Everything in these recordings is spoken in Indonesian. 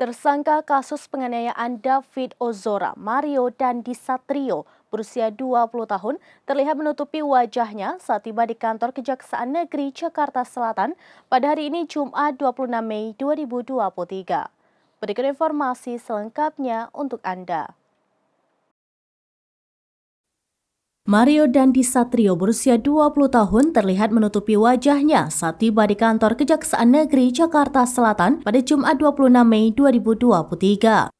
Tersangka kasus penganiayaan David Ozora, Mario Dandi Satrio berusia 20 tahun terlihat menutupi wajahnya saat tiba di kantor Kejaksaan Negeri Jakarta Selatan pada hari ini Jumat 26 Mei 2023. Berikut informasi selengkapnya untuk Anda. Mario Dandi Satrio berusia 20 tahun terlihat menutupi wajahnya saat tiba di kantor Kejaksaan Negeri Jakarta Selatan pada Jumat 26 Mei 2023.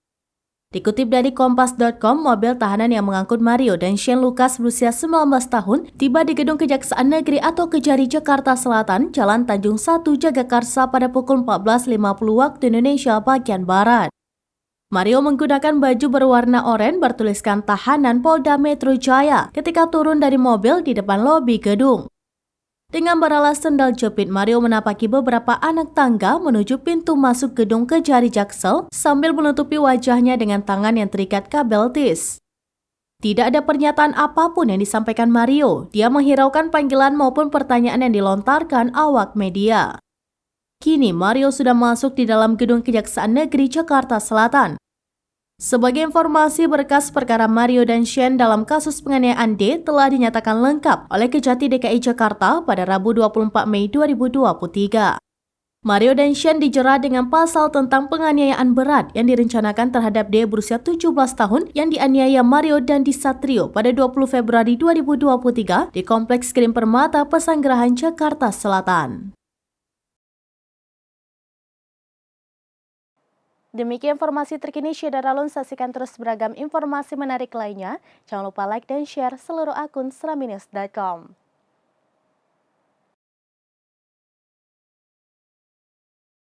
Dikutip dari Kompas.com, mobil tahanan yang mengangkut Mario dan Shane Lucas berusia 19 tahun tiba di gedung Kejaksaan Negeri atau Kejari Jakarta Selatan, Jalan Tanjung 1 Jagakarsa pada pukul 14.50 waktu Indonesia bagian Barat. Mario menggunakan baju berwarna oranye bertuliskan tahanan Polda Metro Jaya ketika turun dari mobil di depan lobi gedung. Dengan beralas sendal jepit, Mario menapaki beberapa anak tangga menuju pintu masuk gedung Kejari Jaksel sambil menutupi wajahnya dengan tangan yang terikat kabel tis. Tidak ada pernyataan apapun yang disampaikan Mario. Dia menghiraukan panggilan maupun pertanyaan yang dilontarkan awak media. Kini Mario sudah masuk di dalam gedung Kejaksaan Negeri Jakarta Selatan. Sebagai informasi, berkas perkara Mario dan Shane dalam kasus penganiayaan D telah dinyatakan lengkap oleh Kejati DKI Jakarta pada Rabu 24 Mei 2023. Mario dan Shane dijerat dengan pasal tentang penganiayaan berat yang direncanakan terhadap D berusia 17 tahun yang dianiaya Mario Dandi Satrio pada 20 Februari 2023 di Kompleks Green Permata Pesanggerahan Jakarta Selatan. Demikian informasi terkini Syedara Alun, saksikan terus beragam informasi menarik lainnya. Jangan lupa like dan share seluruh akun selaminews.com.